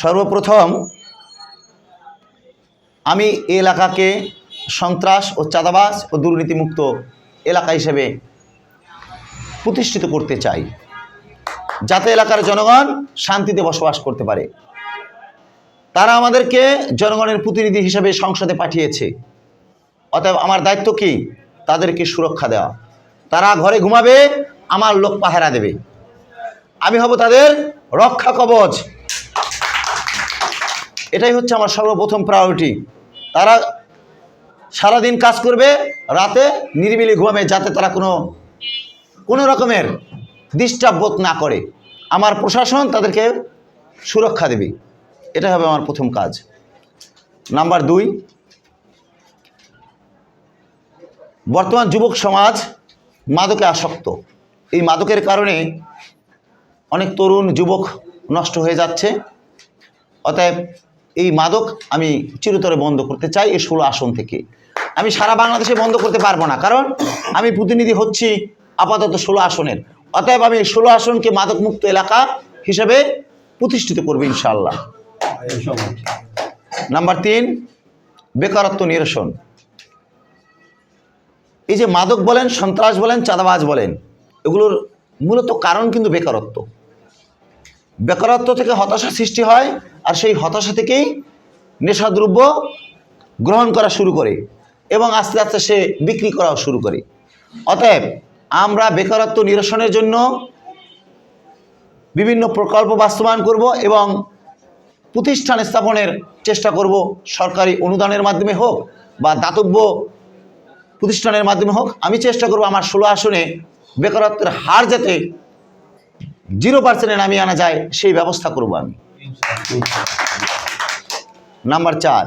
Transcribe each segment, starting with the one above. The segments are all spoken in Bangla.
সর্বপ্রথম আমি এই এলাকাকে সন্ত্রাস ও চাঁদাবাজ ও দুর্নীতিমুক্ত এলাকা হিসেবে প্রতিষ্ঠিত করতে চাই, যাতে এলাকার জনগণ শান্তিতে বসবাস করতে পারে। তারা আমাদেরকে জনগণের প্রতিনিধি হিসেবে সংসদে পাঠিয়েছে, অতএব আমার দায়িত্ব কি? তাদেরকে সুরক্ষা দেওয়া। তারা ঘরে ঘুমাবে, আমার লোক পাহারা দেবে, আমি হব তাদের রক্ষা কবচ। এটাই হচ্ছে আমার সর্বপ্রথম প্রায়োরিটি। তারা সারাদিন কাজ করবে, রাতে নিরিবিলি ঘুমাবে, যাতে তারা কোনো রকমের ডিস্টার্ব বোধ না করে। আমার প্রশাসন তাদেরকে সুরক্ষা দেবে, এটা হবে আমার প্রথম কাজ। নাম্বার 2, বর্তমান যুবক সমাজ মাদকে আসক্ত। এই মাদকের কারণে অনেক তরুণ যুবক নষ্ট হয়ে যাচ্ছে। অতএব এই মাদক আমি চিরতরে বন্ধ করতে চাই এই 16 আসন থেকে। আমি সারা বাংলাদেশে বন্ধ করতে পারবো না, কারণ আমি প্রতিনিধি হচ্ছি আপাতত 16 আসনের। অতএব আমি 16 আসনকে মাদক মুক্ত এলাকা হিসেবে প্রতিষ্ঠিত করবো ইনশাআল্লাহ। নাম্বার 3, বেকারত্ব নিরসন। এই যে মাদক বলেন, সন্ত্রাস বলেন, চাঁদাবাজ বলেন, এগুলোর মূলত কারণ কিন্তু বেকারত্ব। বেকারত্ব থেকে হতাশা সৃষ্টি হয়, আর সেই হতাশা থেকেই নেশাদ্রব্য গ্রহণ করা শুরু করে এবং আস্তে আস্তে সে বিক্রি করাও শুরু করে। অতএব আমরা বেকারত্ব নিরসনের জন্য বিভিন্ন প্রকল্প বাস্তবায়ন করব এবং প্রতিষ্ঠান স্থাপনের চেষ্টা করব, সরকারি অনুদানের মাধ্যমে হোক বা দাতব্য প্রতিষ্ঠানের মাধ্যমে হোক। আমি চেষ্টা করব আমার 16 আসনে বেকারত্বের হার যাতে 0% নামিয়ে আনা যায়, সেই ব্যবস্থা করব আমি। নাম্বার 4,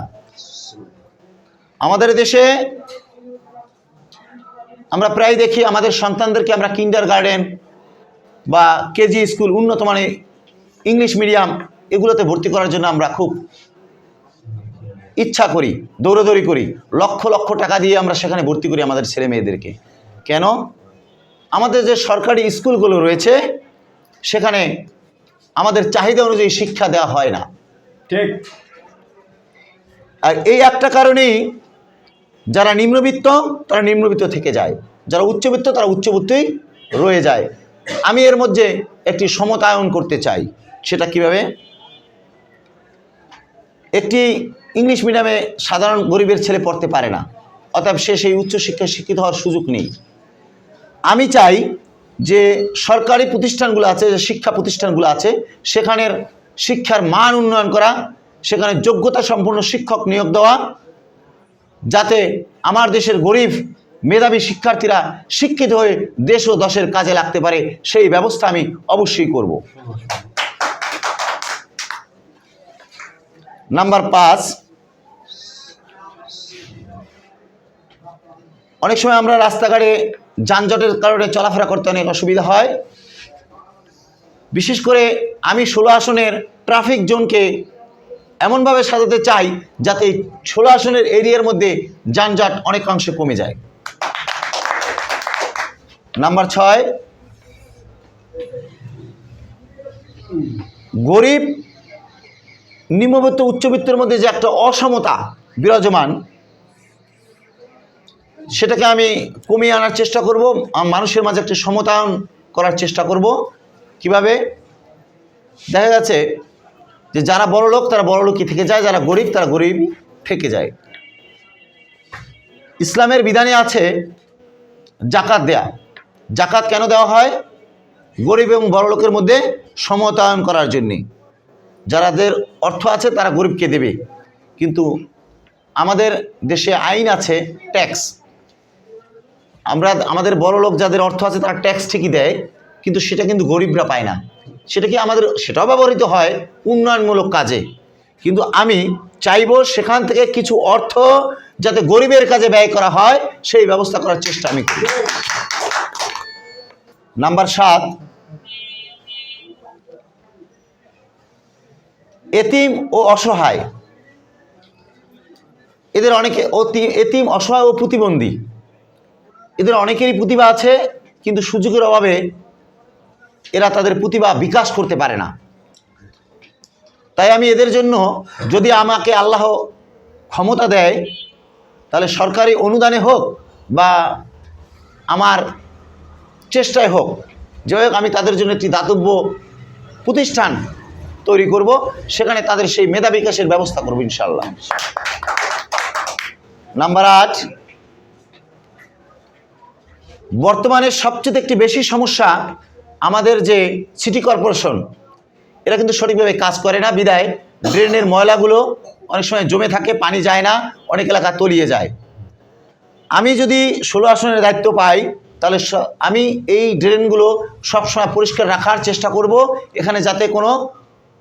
আমাদের দেশে আমরা প্রায় দেখি আমাদের সন্তানদেরকে আমরা কিন্ডার গার্ডেন বা কেজি স্কুল, উন্নত মানের ইংলিশ মিডিয়াম, এগুলোতে ভর্তি করার জন্য আমরা খুব ইচ্ছা করি, দৌড়াদৌড়ি করি, লক্ষ লক্ষ টাকা দিয়ে আমরা সেখানে ভর্তি করি আমাদের ছেলে মেয়েদেরকে। কেন? আমাদের যে সরকারি স্কুলগুলো রয়েছে সেখানে আমাদের চাহিদা অনুযায়ী শিক্ষা দেওয়া হয় না। ঠিক। আর এই একটা কারণেই যারা নিম্নবিত্ত তারা নিম্নবিত্ত থেকে যায়, যারা উচ্চবিত্ত তারা উচ্চবিত্তই রয়ে যায়। আমি এর মধ্যে একটি সমতায়ন করতে চাই। সেটা কিভাবে? একটি ইংলিশ মিডিয়ামে সাধারণ গরিবের ছেলে পড়তে পারে না, অতএব সে সেই উচ্চশিক্ষায় শিক্ষিত হওয়ার সুযোগ নেই। আমি চাই যে সরকারি প্রতিষ্ঠানগুলো আছে, যে শিক্ষা প্রতিষ্ঠানগুলো আছে, সেখানের শিক্ষার মান উন্নয়ন করা, সেখানে যোগ্যতা সম্পন্ন শিক্ষক নিয়োগ দেওয়া, যাতে আমার দেশের গরিব মেধাবী শিক্ষার্থীরা শিক্ষিত হয়ে দেশ ও দেশের কাজে লাগতে পারে, সেই ব্যবস্থা আমি অবশ্যই করব। নাম্বার 5, অনেক সময় আমরা রাস্তাঘাটে যানজটের কারণে চলাফেরা করতে অনেক অসুবিধা হয়। বিশেষ করে আমি 16 আসনের ট্রাফিক জোনকে এমনভাবে সাজাতে চাই যাতে 16 আসনের এরিয়ার মধ্যে যানজট অনেকাংশে কমে যায়। নাম্বার 6, গরিব নিম্নবিত্ত উচ্চবিত্তের মধ্যে যে একটা অসমতা বিরাজমান, সেটাকে আমি কমিয়ে আনার চেষ্টা করব। মানুষের মাঝে একটা সমতায়ন করার চেষ্টা করব। কিভাবে? দেখা যাচ্ছে যে যারা বড় লোক তারা বড় লোকই থেকে যায়, যারা গরিব তারা গরিবই থেকে যায়। ইসলামের বিধানে আছে জাকাত দেয়া। জাকাত কেন দেওয়া হয়? গরিব এবং বড় লোকের মধ্যে সমতায়ন করার জন্যে। যাদের অর্থ আছে তারা গরিবকে দেবে, কিন্তু আমাদের দেশে আইন আছে ট্যাক্স। আমাদের বড় লোক যাদের অর্থ আছে তারা ট্যাক্স ঠিকই দেয়, কিন্তু সেটা কিন্তু গরিবরা পায় না। সেটা কি সেটাও ব্যবহৃত হয় উন্নয়নমূলক কাজে, কিন্তু আমি চাইব সেখান থেকে কিছু অর্থ যাতে গরিবের কাজে ব্যয় করা হয়, সেই ব্যবস্থা করার চেষ্টা আমি করি। নাম্বার 7, এতিম ও অসহায়, এদের অনেকে এতিম, অসহায় ও প্রতিবন্ধী, এদের অনেকেরই প্রতিভা আছে, কিন্তু সুযোগের অভাবে এরা তাদের প্রতিভা বিকাশ করতে পারে না। তাই আমি এদের জন্য যদি আমাকে আল্লাহ ক্ষমতা দেয়, তাহলে সরকারি অনুদানে হোক বা আমার চেষ্টায় হোক, যে হোক আমি তাদের জন্য একটি দাতব্য প্রতিষ্ঠান তৈরি করব, সেখানে তাদের সেই মেধা বিকাশের ব্যবস্থা করব ইনশাআল্লাহ। নাম্বার 8, বর্তমানে সবচেয়ে একটি বেশি সমস্যা আমাদের যে সিটি কর্পোরেশন, এরা কিন্তু সঠিকভাবে কাজ করে না, বিদায় ড্রেনের ময়লাগুলো অনেক সময় জমে থাকে, পানি যায় না, অনেক এলাকা তলিয়ে যায়। আমি যদি 16 আসনের দায়িত্ব পাই, তাহলে আমি এই ড্রেনগুলো সবসময় পরিষ্কার রাখার চেষ্টা করব, এখানে যাতে কোনো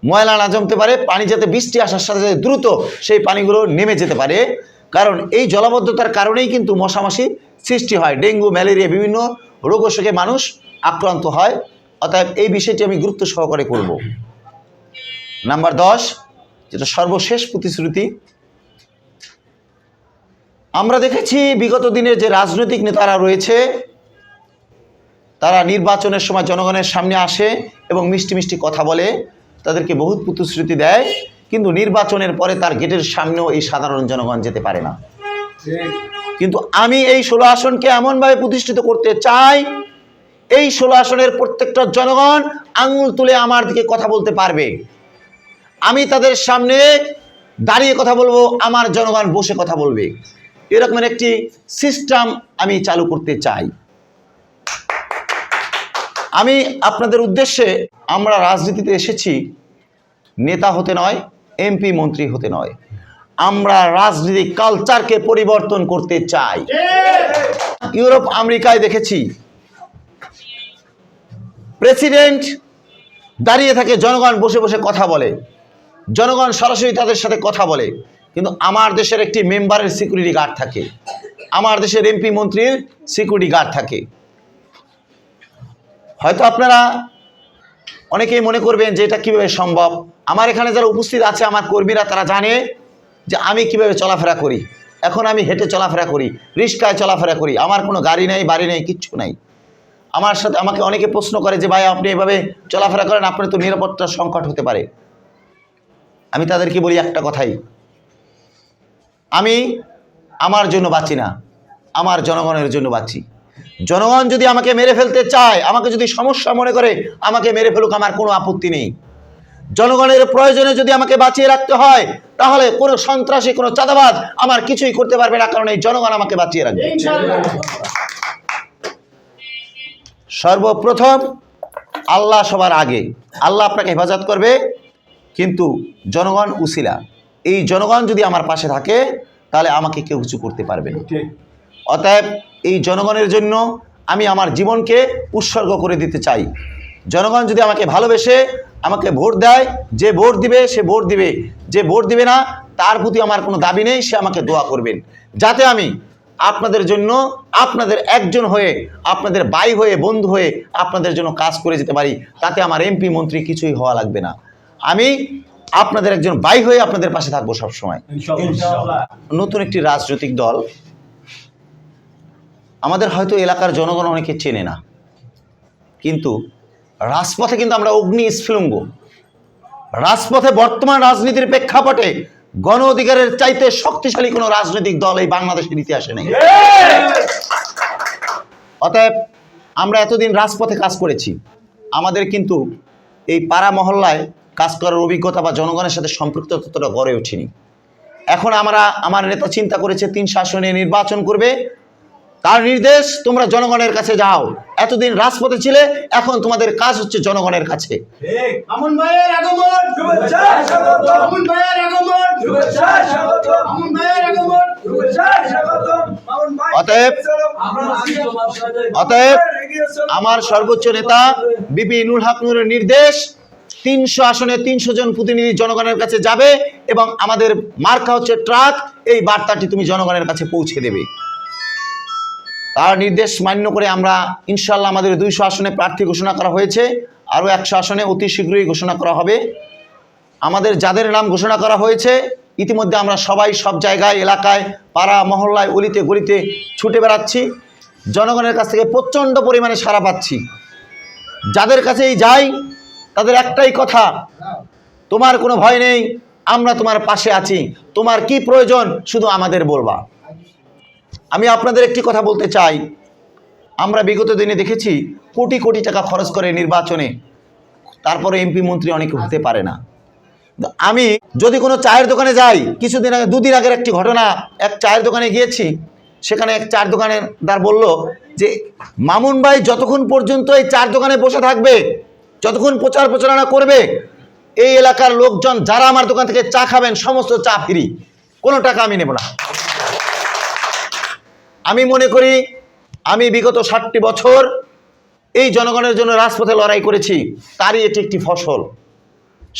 ময়লা না জমতে পারে, পানি যাতে বৃষ্টি আসার সাথে সাথে দ্রুত সেই পানিগুলো নেমে যেতে পারে। কারণ এই জলাবদ্ধতার কারণেই কিন্তু মশামাছি সৃষ্টি হয়, ডেঙ্গু, ম্যালেরিয়া, বিভিন্ন রোগ অসুখে মানুষ আক্রান্ত হয়। অতএব এই বিষয়টি আমি গুরুত্ব সহকারে করব। নাম্বার 10, যেটা সর্বশেষ প্রতিশ্রুতি, আমরা দেখেছি বিগত দিনের যে রাজনৈতিক নেতারা রয়েছে, তারা নির্বাচনের সময় জনগণের সামনে আসে এবং মিষ্টি মিষ্টি কথা বলে, তাদেরকে বহুত প্রতিশ্রুতি দেয়, কিন্তু নির্বাচনের পরে তার গেটের সামনেও এই সাধারণ জনগণ যেতে পারে না। কিন্তু আমি এই 16 আসনকে এমনভাবে প্রতিষ্ঠিত করতে চাই, এই 16 আসনের প্রত্যেকটা জনগণ আঙুল তুলে আমার দিকে কথা বলতে পারবে। আমি তাদের সামনে দাঁড়িয়ে কথা বলবো, আমার জনগণ বসে কথা বলবে। এরকমের একটি সিস্টেম আমি চালু করতে চাই। আমি আপনাদের উদ্দেশ্যে, আমরা রাজনীতিতে এসেছি নেতা হতে নয়, এমপি মন্ত্রী হতে নয়, আমরা রাজনৈতিক কালচারকে পরিবর্তন করতে চাই। ইউরোপ আমেরিকায় দেখেছি প্রেসিডেন্ট দাঁড়িয়ে থাকে, জনগণ বসে বসে কথা বলে, জনগণ সরাসরি তাদের সাথে কথা বলে। কিন্তু আমার দেশের একটি মেম্বারের সিকিউরিটি গার্ড থাকে, আমার দেশের এমপি মন্ত্রীর সিকিউরিটি গার্ড থাকে। হয়তো আপনারা অনেকেই মনে করবেন যে এটা কীভাবে সম্ভব। আমার এখানে যারা উপস্থিত আছে, আমার কর্মীরা, তারা জানে যে আমি কিভাবে চলাফেরা করি। এখন আমি হেঁটে চলাফেরা করি, রিক্সায় চলাফেরা করি, আমার কোনো গাড়ি নেই, বাড়ি নেই, কিচ্ছু নাই। আমার সাথে আমাকে অনেকে প্রশ্ন করে যে ভাই আপনি এভাবে চলাফেরা করেন, আপনার তো নিরাপত্তার সংকট হতে পারে। আমি তাদেরকে বলি একটা কথাই, আমি আমার জন্য বাঁচি না, আমার জনগণের জন্য বাঁচি। জনগণ যদি আমাকে মেরে ফেলতে চায়, আমাকে যদি সমস্যা মনে করে, আমাকে মেরে ফেলুক, আমার কোনো আপত্তি নেই। জনগণের প্রয়োজনে যদি আমাকে বাঁচিয়ে রাখতে হয়, তাহলে কোনো সন্ত্রাসী, কোনো চাঁদাবাজ আমার কিছুই করতে পারবে না, কারণ এই জনগণ আমাকে বাঁচিয়ে রাখবে। সর্বপ্রথম আল্লাহ সবার আগে, আল্লাহ আপনাকে হেফাজত করবে, কিন্তু জনগণ উসিলা। এই জনগণ যদি আমার পাশে থাকে, তাহলে আমাকে কেউ কিছু করতে পারবে না। অতএব এই জনগণের জন্য আমি আমার জীবনকে উৎসর্গ করে দিতে চাই। জনগণ যদি আমাকে ভালোবেসে আমাকে ভোট দেয়, যে ভোট দিবে সে ভোট দিবে, যে ভোট দিবে না তার প্রতি আমার কোনো দাবি নেই, সে আমাকে দোয়া করবেন, যাতে আমি আপনাদের জন্য, আপনাদের একজন হয়ে, আপনাদের ভাই হয়ে, বন্ধু হয়ে আপনাদের জন্য কাজ করে যেতে পারি। তাতে আমার এমপি মন্ত্রী কিছুই হওয়া লাগবে না, আমি আপনাদের একজন ভাই হয়ে আপনাদের পাশে থাকবো সবসময়। নতুন একটি রাজনৈতিক দল, আমাদের হয়তো এলাকার জনগণ অনেকে চেনে না, কিন্তু রাজপথে কিন্তু আমরা অগ্নি স্ফুলিঙ্গ। রাজপথে বর্তমান রাজনীতির প্রেক্ষাপটে গণ অধিকারের চাইতে শক্তিশালী কোনো রাজনৈতিক দল এই বাংলাদেশের ইতিহাসে নেই। অতএব আমরা এতদিন রাজপথে কাজ করেছি, আমাদের কিন্তু এই পাড়া মহল্লায় কাজ করার অভিজ্ঞতা বা জনগণের সাথে সম্পৃক্ত ততটা গড়ে ওঠেনি। এখন আমার নেতা চিন্তা করেছে 3 আসনে নির্বাচন করবে, তার নির্দেশ তোমরা জনগণের কাছে যাও। এতদিন রাজপথে ছিলে, এখন তোমাদের কাজ হচ্ছে জনগণের কাছে। অতএব আমার সর্বোচ্চ নেতা বিপি নুরুল হক নূরের নির্দেশ, 300 আসনে 300 জন প্রতিনিধি জনগণের কাছে যাবে এবং আমাদের মার্কা হচ্ছে ট্রাক। এই বার্তাটি তুমি জনগণের কাছে পৌঁছে দেবে। তার নির্দেশ মান্য করে আমরা ইনশাআল্লাহ আমাদের 200 আসনে প্রার্থী ঘোষণা করা হয়েছে, আরও 100 আসনে অতি শীঘ্রই ঘোষণা করা হবে। আমাদের যাদের নাম ঘোষণা করা হয়েছে, ইতিমধ্যে আমরা সবাই সব জায়গায়, এলাকায়, পাড়া মহল্লায়, অলিতে গলিতে ছুটে বেড়াচ্ছি, জনগণের কাছ থেকে প্রচণ্ড পরিমাণে সাড়া পাচ্ছি। যাদের কাছেই যাই তাদের একটাই কথা, তোমার কোনো ভয় নেই, আমরা তোমার পাশে আছি, তোমার কি প্রয়োজন শুধু আমাদের বলবা। আমি আপনাদের একটি কথা বলতে চাই, আমরা বিগত দিনে দেখেছি কোটি কোটি টাকা খরচ করে নির্বাচনে, তারপরে এমপি মন্ত্রী অনেকে হতে পারে না। আমি যদি কোনো চায়ের দোকানে যাই, কিছুদিন আগে 2 দিন আগের একটি ঘটনা, এক চায়ের দোকানে গিয়েছি, সেখানে এক চায়ের দোকানদার বলল যে মামুন ভাই যতক্ষণ পর্যন্ত এই চায়ের দোকানে বসে থাকবে, যতক্ষণ প্রচার প্রচারণা করবে, এই এলাকার লোকজন যারা আমার দোকান থেকে চা খাবেন সমস্ত চা ফ্রি, কোনো টাকা আমি নেব না। আমি মনে করি আমি বিগত 60টি বছর এই জনগণের জন্য রাজপথে লড়াই করেছি, তারই এটি একটি ফসল।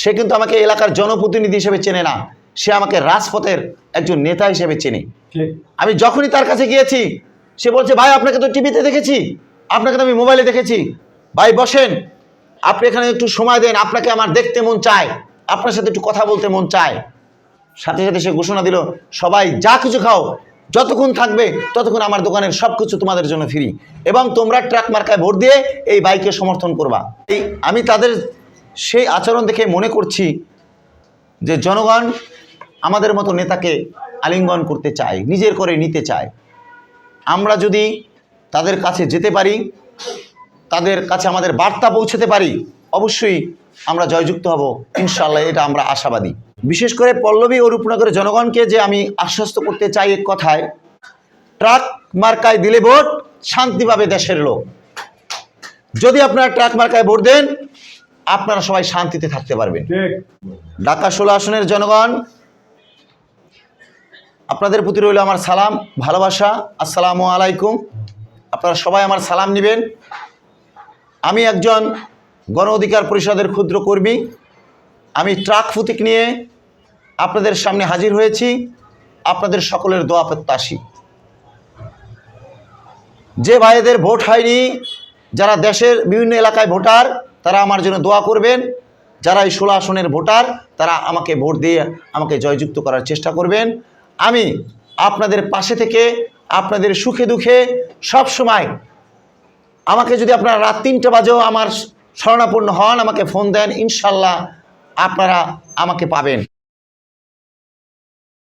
সে কিন্তু আমাকে এলাকার জনপ্রতিনিধি হিসেবে চেনে না, সে আমাকে রাজপথের একজন নেতা হিসেবে চেনে। আমি যখনই তার কাছে গিয়েছি, সে বলছে ভাই আপনাকে তো টিভিতে দেখেছি, আপনাকে তো আমি মোবাইলে দেখেছি, ভাই বসেন, আপনি এখানে একটু সময় দেন, আপনাকে আমার দেখতে মন চায়, আপনার সাথে একটু কথা বলতে মন চায়। সাথে সাথে সে ঘোষণা দিল, সবাই যা কিছু খাও, যতক্ষণ থাকবে ততক্ষণ আমার দোকানের সব কিছু তোমাদের জন্য ফ্রি, এবং তোমরা ট্রাক মার্কায় ভোট দিয়ে এই বাইকে সমর্থন করবা। আমি তাদের সেই আচরণ দেখে মনে করছি যে জনগণ আমাদের মতো নেতাকে আলিঙ্গন করতে চায়, নিজের করে নিতে চায়। আমরা যদি তাদের কাছে যেতে পারি, তাদের কাছে আমাদের বার্তা পৌঁছাতে পারি, অবশ্যই আমরা জয়যুক্ত হব ইনশাআল্লাহ, এটা আমরা আশাবাদী। বিশেষ করে পল্লবী ও রূপনগরের জনগণকে যে আমি আশ্বস্ত করতে চাই এক কথায়, ট্রাক মার্কায় দিলে ভোট, শান্তি পাবে দেশের লোক। যদি আপনারা ট্রাক মার্কায় ভোট দেন, আপনারা সবাই শান্তিতে থাকতে পারবেন। ঢাকা 16 আসনের জনগণ, আপনাদের প্রতি রইল আমার সালাম, ভালোবাসা। আসসালামু আলাইকুম। আপনারা সবাই আমার সালাম নেবেন। আমি একজন গণ অধিকার পরিষদের ক্ষুদ্র কর্মী। আমি ট্রাক প্রতীক নিয়ে আপনাদের সামনে হাজির হয়েছি, আপনাদের সকলের দোয়া প্রত্যাশী। যে ভাইদের ভোট হয়নি, যারা দেশের বিভিন্ন এলাকায় ভোটার, তারা আমার জন্য দোয়া করবেন। যারা এই 16 আসনের ভোটার, তারা আমাকে ভোট দিয়ে আমাকে জয়যুক্ত করার চেষ্টা করবেন। আমি আপনাদের পাশে থেকে আপনাদের সুখে দুঃখে সব সময়, আমাকে যদি আপনারা রাত 3টা বাজেও আমার শরণাপন্ন হন, আমাকে ফোন দেন, ইনশাল্লাহ আপনারা আমাকে পাবেন।